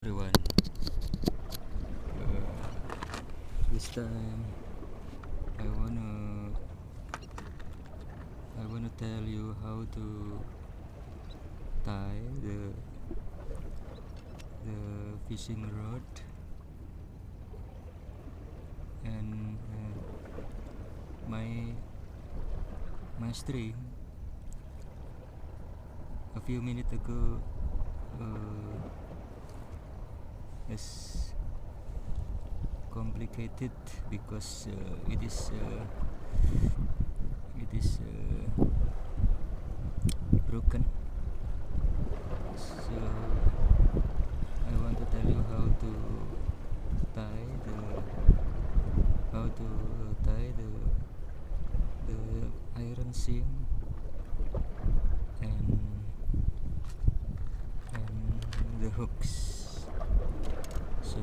Everyone, this time I wanna tell you how to tie the fishing rod and my string. A few minutes ago is complicated because it is broken. So I want to tell you tie the how to tie the iron seam and the hooks. So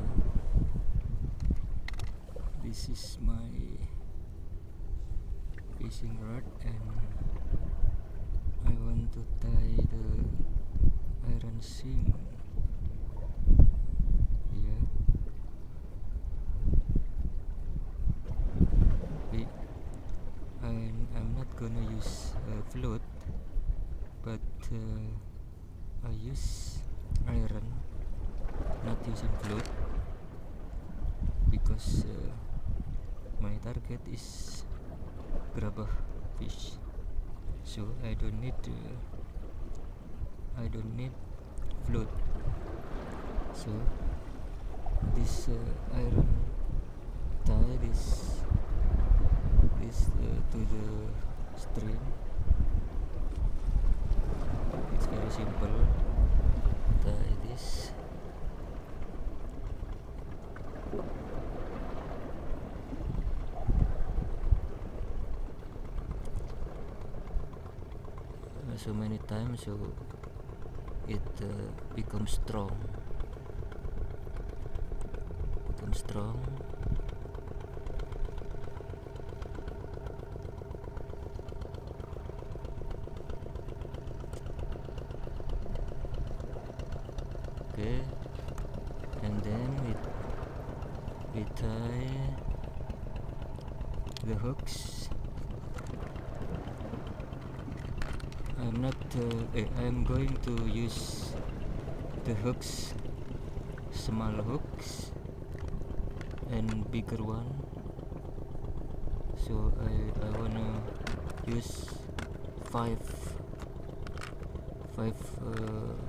this is my fishing rod and I want to tie the iron seam here. I'm not gonna use float, but I use iron, not using float, because my target is grab a fish, so I don't need float. So this iron tie this to the string. It's very simple. Tie this. So many times, so it becomes strong. Okay, and then we tie the hooks. I'm going to use the hooks, small hooks and bigger one. So I wanna use five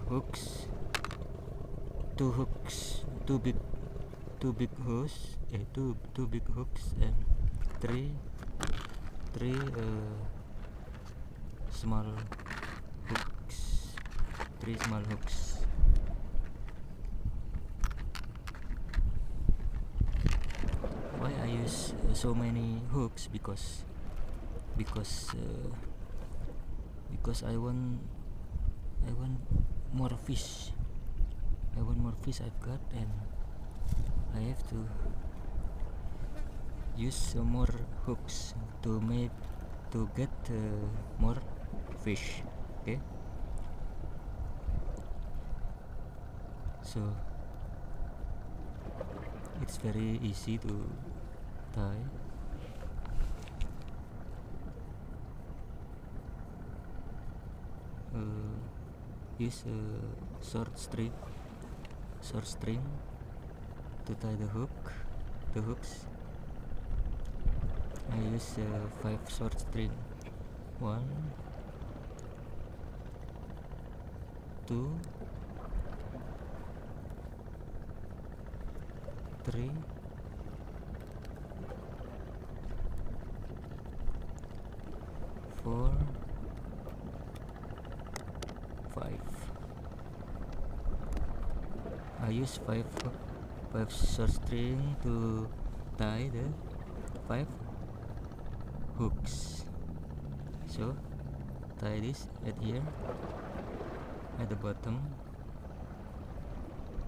hooks, two big hooks and three small hooks. Why I use so many hooks? Because I want more fish. I've got, and I have to use some more hooks to get more fish. Okay, so it's very easy to tie. Use a short string to tie the hooks. I use 5 short string. 1, 2, 3, 4, 5. I use 5 short string to tie the 5 hooks. So tie this at here at the bottom,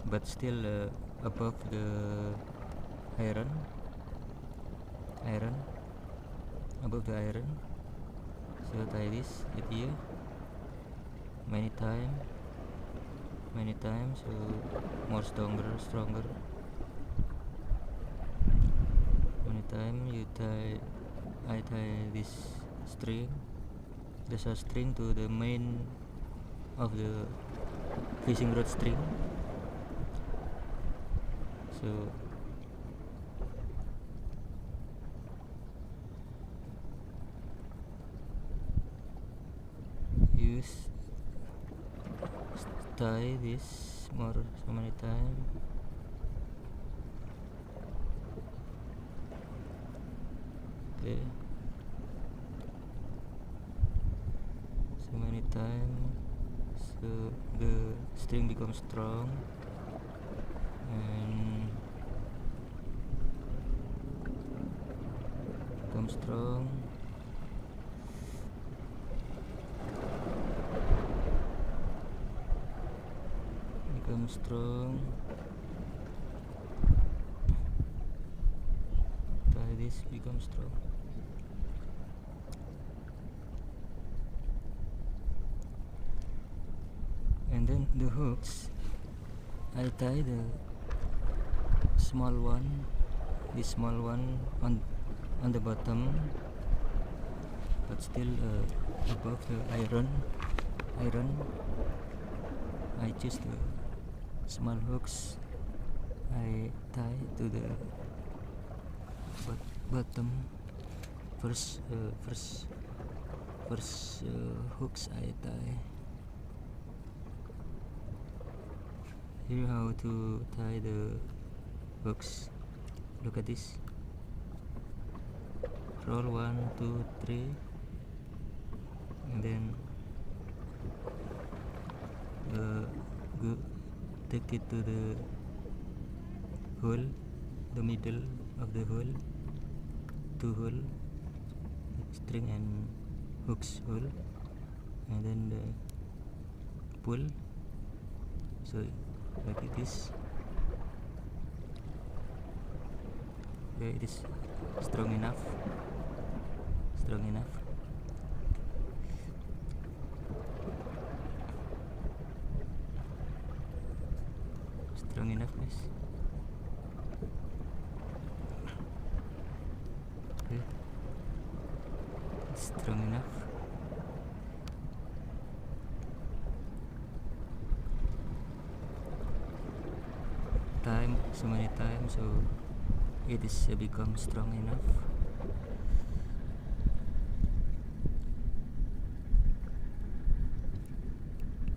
but still above the iron, above the iron. So tie this at here many times many times, so more stronger. Many time I tie this string, the short string, to the main of the fishing rod string. So tie this so many times. Okay, so many times, so the string becomes strong and becomes strong. Tie this, becomes strong. And then the hooks, I tie the small one, this small one on the bottom, but still above the iron. I choose the small hooks. I tie to the bottom. First hooks I tie. Here how to tie the hooks. Look at this. Roll 1, 2, 3, and then take it to the hole, the middle of the hole, 2 hole, string and hooks hole, and then the pull. So like this. Okay, it is strong enough. Strong enough, guys. Okay, strong enough. Time so many times, so it is become strong enough.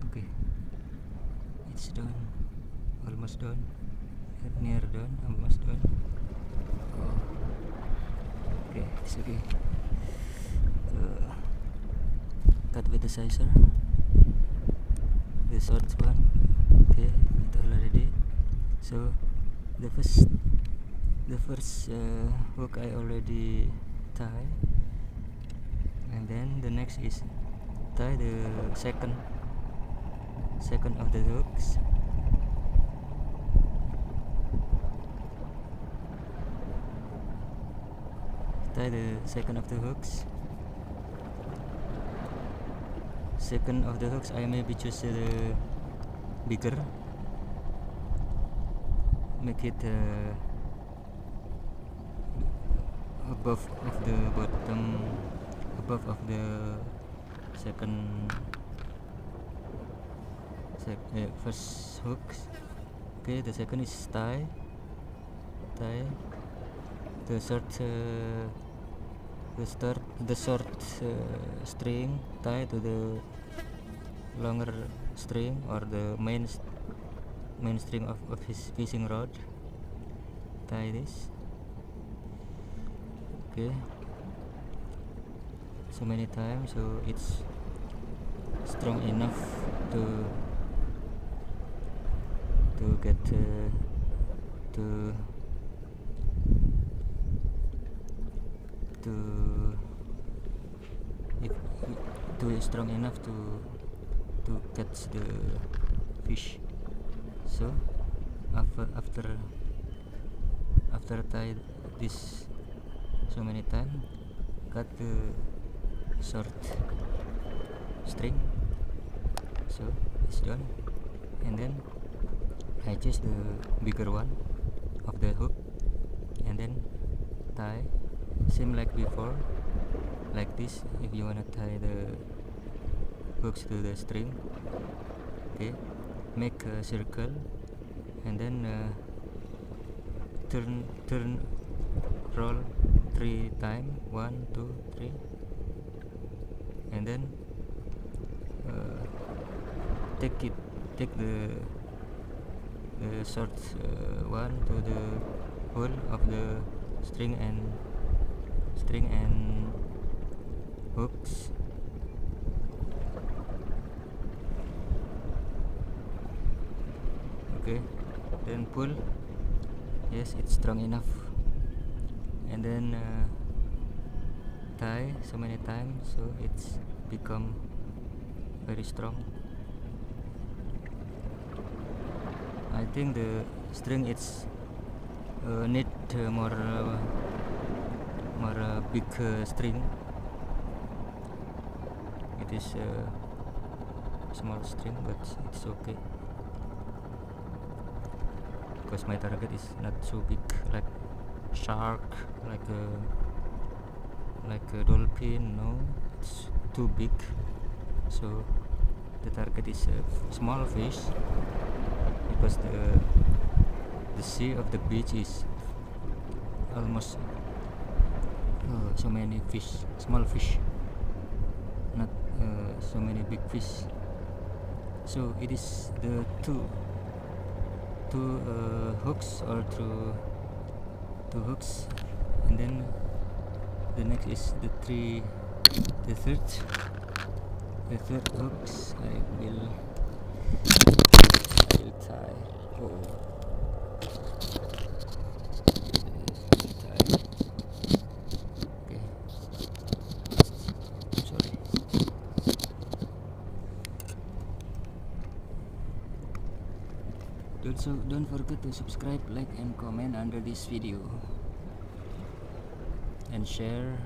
Okay, it's done. Almost done. Near done. Almost done. Oh. Okay, it's okay. Cut with the scissor. The short one. Okay, it already. So the first hook I already tie, and then the next is tie the second of the hooks. Tie the second of the hooks. I maybe choose the bigger. Make it above of the bottom, above of the first hooks. Okay, the second is tie the short string, tie to the longer string or the main string of his fishing rod. Tie this. Okay, so many times, so it's strong enough to get strong enough to catch the fish. So after tie this so many times, cut the short string. So it's done. and then I choose the bigger one of the hook, and then tie same like before, like this. If you wanna tie the hooks to the string, okay, make a circle, and then turn roll 3 times, 1 2 3, and then take the short one to the hole of the string and hooks. Okay, then pull. Yes, it's strong enough, and then tie so many times so it's become very strong. I think the string it's need more big string. It is small string, but it's okay because my target is not so big like shark, like a dolphin. No, it's too big, so the target is a small fish, because the sea of the beach is almost so many fish, small fish, not so many big fish. So it is the two hooks, or two hooks, and then the next is the third hooks. I will tie. Tie. Okay. Sorry. Don't forget to subscribe, like, and comment under this video, and share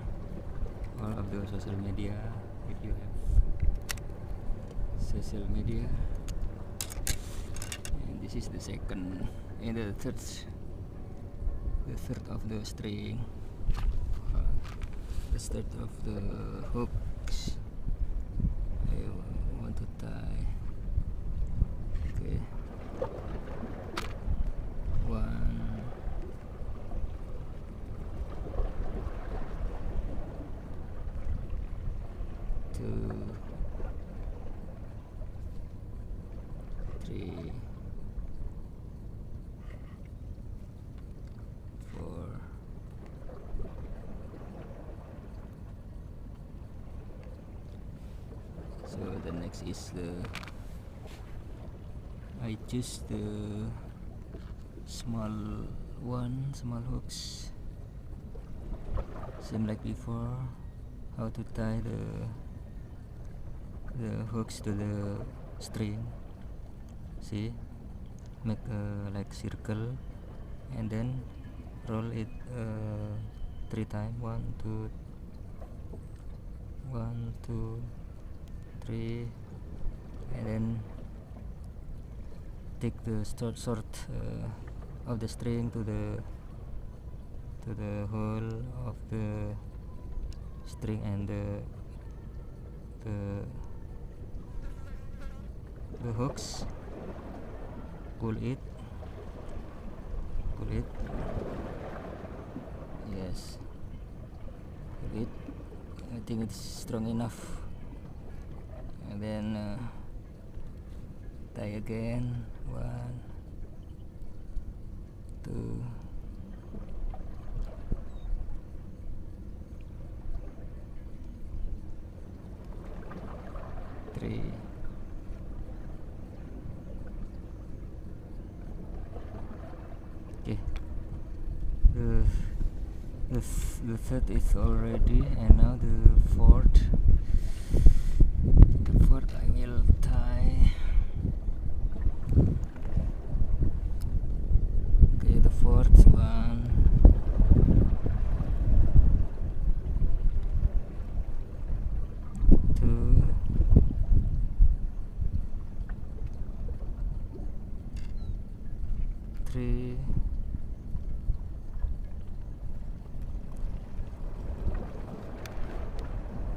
all of the social media if you have social media. And this is the second and the third of the string, the third of the hooks I want to tie. Okay, 1 2 3 4 So the next is I choose the small hooks, same like before. How to tie the hooks to the string. See, make a like circle, and then roll it 3 times. 1 2 3, and then take the short of the string to the hole of the string and the hooks. Pull it. Yes, pull it. I think it's strong enough, and then tie again. 1 2 3. Okay, the third is already, and now the fourth I will tie. Okay, the fourth one. 2 Okay.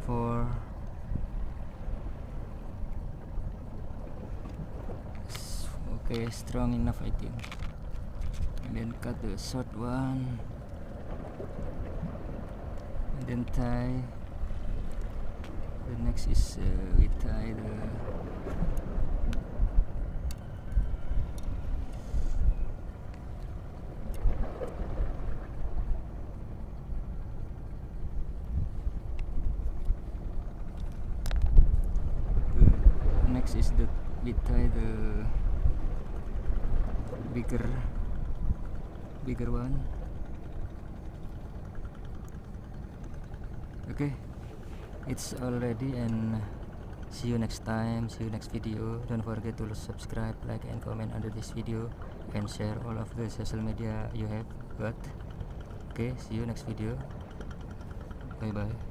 Four. Okay, strong enough I think. And then cut the short one. And then tie. The next is we tie the next is that we tie the bigger one. Okay, it's already, and see you next time, see you next video. Don't forget to subscribe, like and comment under this video, and share all of the social media you have got. Okay, see you next video. Bye bye.